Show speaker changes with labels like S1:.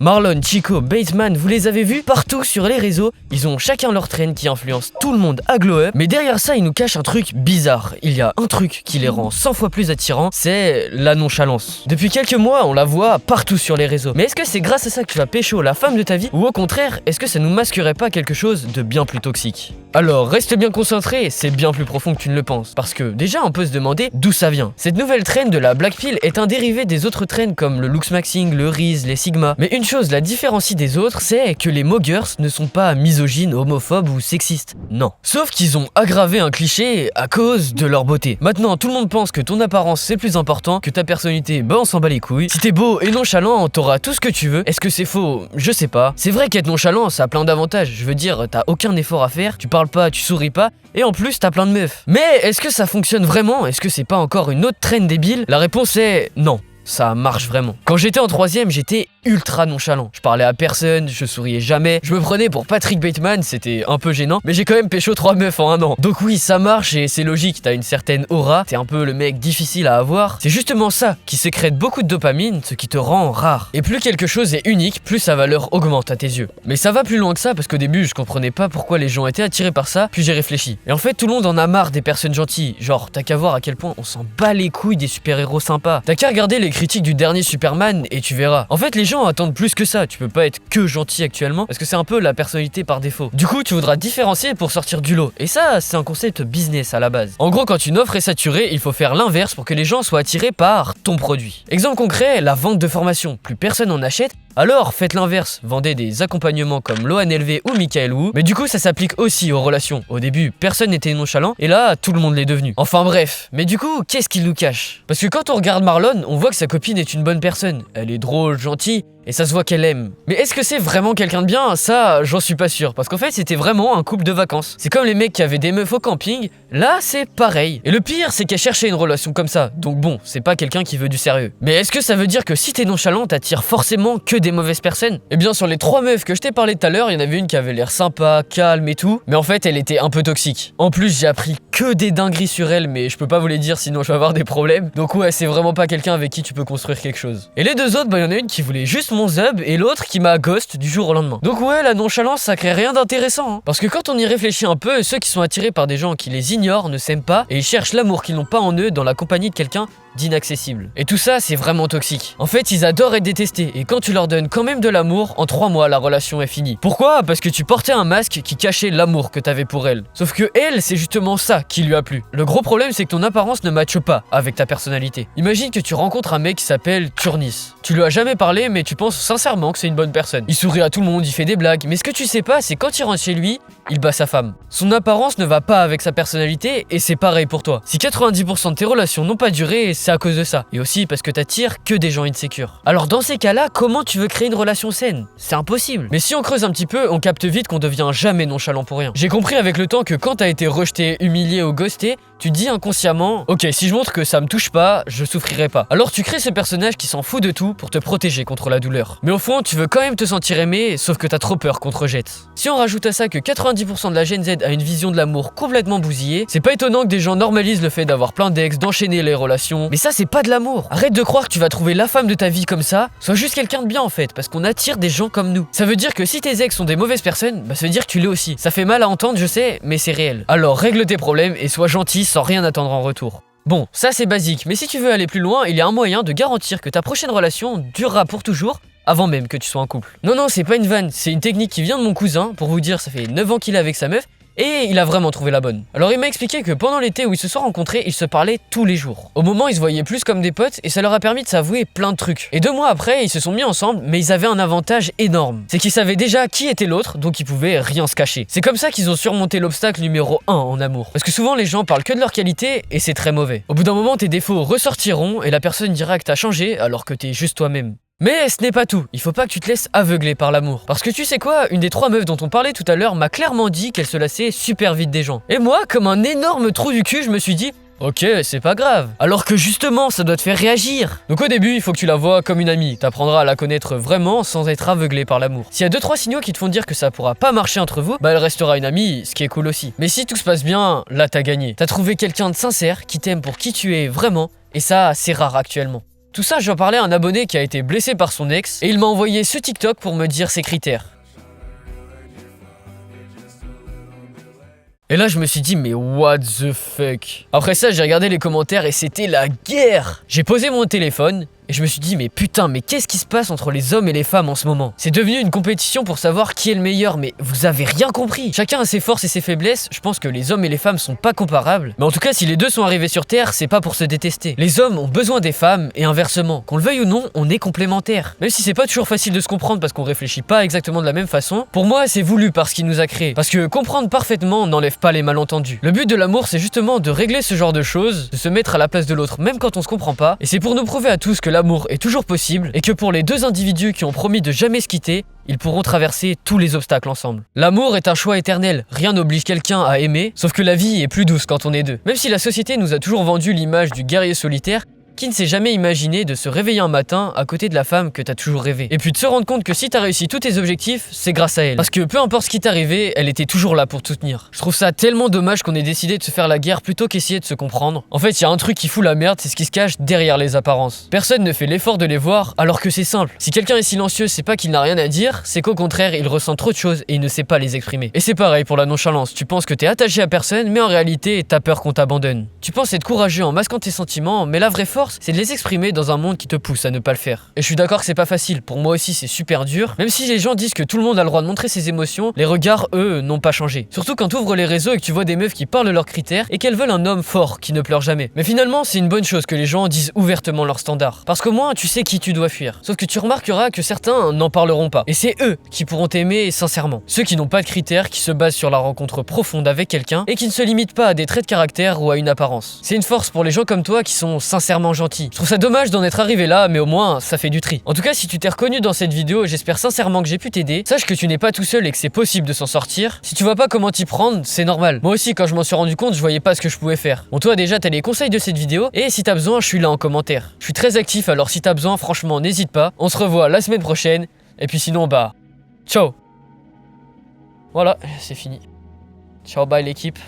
S1: Marlon, Chico, Bateman, vous les avez vus partout sur les réseaux. Ils ont chacun leur trend qui influence tout le monde à glow up. Mais derrière ça, ils nous cachent un truc bizarre. Il y a un truc qui les rend 100 fois plus attirants, c'est la nonchalance. Depuis quelques mois, on la voit partout sur les réseaux. Mais est-ce que c'est grâce à ça que tu vas pécho la femme de ta vie? Ou au contraire, est-ce que ça nous masquerait pas quelque chose de bien plus toxique? Alors, reste bien concentré, c'est bien plus profond que tu ne le penses. Parce que déjà, on peut se demander d'où ça vient. Cette nouvelle trend de la Black Pill est un dérivé des autres trends comme le Looksmaxing, le Reese, les Sigma. Mais une chose la différencie des autres, c'est que les moggers ne sont pas misogynes, homophobes ou sexistes. Non. Sauf qu'ils ont aggravé un cliché à cause de leur beauté. Maintenant, tout le monde pense que ton apparence c'est plus important que ta personnalité, bah on s'en bat les couilles. Si t'es beau et nonchalant, t'auras tout ce que tu veux. Est-ce que c'est faux? Je sais pas. C'est vrai qu'être nonchalant, ça a plein d'avantages. Je veux dire, t'as aucun effort à faire, tu parles pas, tu souris pas, et en plus t'as plein de meufs. Mais est-ce que ça fonctionne vraiment? Est-ce que c'est pas encore une autre trend débile? La réponse est non. Ça marche vraiment. Quand j'étais en 3ème, j'étais ultra nonchalant. Je parlais à personne, je souriais jamais. Je me prenais pour Patrick Bateman, c'était un peu gênant, mais j'ai quand même pécho 3 meufs en 1 an. Donc oui, ça marche et c'est logique, t'as une certaine aura, t'es un peu le mec difficile à avoir. C'est justement ça qui sécrète beaucoup de dopamine, ce qui te rend rare. Et plus quelque chose est unique, plus sa valeur augmente à tes yeux. Mais ça va plus loin que ça parce qu'au début, je comprenais pas pourquoi les gens étaient attirés par ça, puis j'ai réfléchi. Et en fait, tout le monde en a marre des personnes gentilles. Genre, t'as qu'à voir à quel point on s'en bat les couilles des super-héros sympas. T'as qu'à regarder les critiques du dernier Superman et tu verras. En fait, les gens attendent plus que ça. Tu peux pas être que gentil actuellement parce que c'est un peu la personnalité par défaut. Du coup, tu voudras différencier pour sortir du lot. Et ça, c'est un concept business à la base. En gros, quand une offre est saturée, il faut faire l'inverse pour que les gens soient attirés par ton produit. Exemple concret, la vente de formation. Plus personne en achète. Alors, faites l'inverse, vendez des accompagnements comme Lohan LV ou Michael Wu, mais du coup ça s'applique aussi aux relations. Au début, personne n'était nonchalant, et là, tout le monde l'est devenu. Enfin bref, mais du coup, qu'est-ce qu'il nous cache? Parce que quand on regarde Marlon, on voit que sa copine est une bonne personne. Elle est drôle, gentille, et ça se voit qu'elle aime. Mais est-ce que c'est vraiment quelqu'un de bien? Ça, j'en suis pas sûr, parce qu'en fait, c'était vraiment un couple de vacances. C'est comme les mecs qui avaient des meufs au camping, là, c'est pareil. Et le pire, c'est qu'elle cherchait une relation comme ça, donc bon, c'est pas quelqu'un qui veut du sérieux. Mais est-ce que ça veut dire que si t'es nonchalant, t'attires forcément que des mauvaises personnes? Eh bien, sur les 3 meufs que je t'ai parlé tout à l'heure, il y en avait une qui avait l'air sympa, calme et tout, mais en fait, elle était un peu toxique. En plus, j'ai appris que des dingueries sur elle, mais je peux pas vous les dire sinon je vais avoir des problèmes. Donc ouais, c'est vraiment pas quelqu'un avec qui tu peux construire quelque chose. Et les deux autres, bah il y en a une qui voulait juste mon zub et l'autre qui m'a ghost du jour au lendemain. Donc ouais, la nonchalance, ça crée rien d'intéressant, hein. Parce que quand on y réfléchit un peu, ceux qui sont attirés par des gens qui les ignorent ne s'aiment pas et ils cherchent l'amour qu'ils n'ont pas en eux dans la compagnie de quelqu'un d'inaccessible. Et tout ça, c'est vraiment toxique. En fait, ils adorent être détestés et quand tu leur donnes quand même de l'amour, en 3 mois, la relation est finie. Pourquoi? Parce que tu portais un masque qui cachait l'amour que t'avais pour elle. Sauf que elle, c'est justement ça qui lui a plu. Le gros problème, c'est que ton apparence ne matche pas avec ta personnalité. Imagine que tu rencontres un mec qui s'appelle Turnis. Tu lui as jamais parlé, mais tu penses sincèrement que c'est une bonne personne. Il sourit à tout le monde, il fait des blagues, mais ce que tu sais pas, c'est quand il rentre chez lui, il bat sa femme. Son apparence ne va pas avec sa personnalité et c'est pareil pour toi. Si 90% de tes relations n'ont pas duré, c'est à cause de ça. Et aussi parce que t'attires que des gens insécures. Alors dans ces cas-là, comment tu veux créer une relation saine? C'est impossible. Mais si on creuse un petit peu, on capte vite qu'on devient jamais nonchalant pour rien. J'ai compris avec le temps que quand t'as été rejeté, humilié ou ghosté, tu te dis inconsciemment, ok, si je montre que ça me touche pas, je souffrirai pas. Alors tu crées ce personnage qui s'en fout de tout pour te protéger contre la douleur. Mais au fond, tu veux quand même te sentir aimé, sauf que t'as trop peur qu'on te rejette. Si on rajoute à ça que 90% de la Gen Z a une vision de l'amour complètement bousillée, c'est pas étonnant que des gens normalisent le fait d'avoir plein d'ex, d'enchaîner les relations. Mais ça, c'est pas de l'amour. Arrête de croire que tu vas trouver la femme de ta vie comme ça, sois juste quelqu'un de bien en fait, parce qu'on attire des gens comme nous. Ça veut dire que si tes ex sont des mauvaises personnes, bah ça veut dire que tu l'es aussi. Ça fait mal à entendre, je sais, mais c'est réel. Alors règle tes problèmes et sois gentil sans rien attendre en retour. Bon, ça c'est basique, mais si tu veux aller plus loin, il y a un moyen de garantir que ta prochaine relation durera pour toujours, avant même que tu sois en couple. Non, c'est pas une vanne, c'est une technique qui vient de mon cousin, pour vous dire, ça fait 9 ans qu'il est avec sa meuf, et il a vraiment trouvé la bonne. Alors il m'a expliqué que pendant l'été où ils se sont rencontrés, ils se parlaient tous les jours. Au moment, ils se voyaient plus comme des potes et ça leur a permis de s'avouer plein de trucs. Et 2 mois après, ils se sont mis ensemble, mais ils avaient un avantage énorme. C'est qu'ils savaient déjà qui était l'autre, donc ils pouvaient rien se cacher. C'est comme ça qu'ils ont surmonté l'obstacle numéro 1 en amour. Parce que souvent les gens parlent que de leurs qualités et c'est très mauvais. Au bout d'un moment, tes défauts ressortiront et la personne dira que t'as changé alors que t'es juste toi-même. Mais ce n'est pas tout, il faut pas que tu te laisses aveugler par l'amour. Parce que tu sais quoi, une des 3 meufs dont on parlait tout à l'heure m'a clairement dit qu'elle se lassait super vite des gens. Et moi, comme un énorme trou du cul, je me suis dit, ok, c'est pas grave. Alors que justement, ça doit te faire réagir. Donc au début, il faut que tu la vois comme une amie. T'apprendras à la connaître vraiment sans être aveuglé par l'amour. S'il y a 2-3 signaux qui te font dire que ça pourra pas marcher entre vous, bah elle restera une amie, ce qui est cool aussi. Mais si tout se passe bien, là t'as gagné. T'as trouvé quelqu'un de sincère qui t'aime pour qui tu es vraiment, et ça, c'est rare actuellement. Tout ça, j'en parlais à un abonné qui a été blessé par son ex et il m'a envoyé ce TikTok pour me dire ses critères. Et là, je me suis dit, mais what the fuck? Après ça, j'ai regardé les commentaires et c'était la guerre. J'ai posé mon téléphone et je me suis dit, mais putain, mais qu'est-ce qui se passe entre les hommes et les femmes en ce moment? C'est devenu une compétition pour savoir qui est le meilleur, mais vous avez rien compris. Chacun a ses forces et ses faiblesses, je pense que les hommes et les femmes sont pas comparables. Mais en tout cas, si les deux sont arrivés sur Terre, c'est pas pour se détester. Les hommes ont besoin des femmes et inversement. Qu'on le veuille ou non, on est complémentaires. Même si c'est pas toujours facile de se comprendre parce qu'on réfléchit pas exactement de la même façon, pour moi, c'est voulu par ce qui nous a créés. Parce que comprendre parfaitement n'enlève pas les malentendus. Le but de l'amour, c'est justement de régler ce genre de choses, de se mettre à la place de l'autre, même quand on se comprend pas. Et c'est pour nous prouver à tous que l'amour est toujours possible et que pour les deux individus qui ont promis de jamais se quitter, ils pourront traverser tous les obstacles ensemble. L'amour est un choix éternel, rien n'oblige quelqu'un à aimer, sauf que la vie est plus douce quand on est deux. Même si la société nous a toujours vendu l'image du guerrier solitaire, qui ne s'est jamais imaginé de se réveiller un matin à côté de la femme que t'as toujours rêvé. Et puis de se rendre compte que si t'as réussi tous tes objectifs, c'est grâce à elle. Parce que peu importe ce qui t'est arrivé, elle était toujours là pour te soutenir. Je trouve ça tellement dommage qu'on ait décidé de se faire la guerre plutôt qu'essayer de se comprendre. En fait, il y a un truc qui fout la merde, c'est ce qui se cache derrière les apparences. Personne ne fait l'effort de les voir, alors que c'est simple. Si quelqu'un est silencieux, c'est pas qu'il n'a rien à dire, c'est qu'au contraire, il ressent trop de choses et il ne sait pas les exprimer. Et c'est pareil pour la nonchalance. Tu penses que t'es attaché à personne, mais en réalité, t'as peur qu'on t'abandonne. Tu penses être courageux en masquant tes sentiments, mais la vraie force, c'est de les exprimer dans un monde qui te pousse à ne pas le faire. Et je suis d'accord que c'est pas facile, pour moi aussi c'est super dur. Même si les gens disent que tout le monde a le droit de montrer ses émotions, les regards, eux, n'ont pas changé. Surtout quand tu ouvres les réseaux et que tu vois des meufs qui parlent de leurs critères et qu'elles veulent un homme fort qui ne pleure jamais. Mais finalement, c'est une bonne chose que les gens disent ouvertement leurs standards. Parce qu'au moins, tu sais qui tu dois fuir. Sauf que tu remarqueras que certains n'en parleront pas. Et c'est eux qui pourront t'aimer sincèrement. Ceux qui n'ont pas de critères, qui se basent sur la rencontre profonde avec quelqu'un et qui ne se limitent pas à des traits de caractère ou à une apparence. C'est une force pour les gens comme toi qui sont sincèrement gentils. Je trouve ça dommage d'en être arrivé là, mais au moins ça fait du tri. En tout cas, si tu t'es reconnu dans cette vidéo, j'espère sincèrement que j'ai pu t'aider. Sache que tu n'es pas tout seul et que c'est possible de s'en sortir. Si tu vois pas comment t'y prendre, c'est normal. Moi aussi, quand je m'en suis rendu compte, je voyais pas ce que je pouvais faire. Bon, toi déjà, t'as les conseils de cette vidéo et si t'as besoin, je suis là en commentaire. Je suis très actif, alors si t'as besoin, franchement, n'hésite pas. On se revoit la semaine prochaine. Et puis sinon, bah, ciao. Voilà, c'est fini. Ciao, bye l'équipe.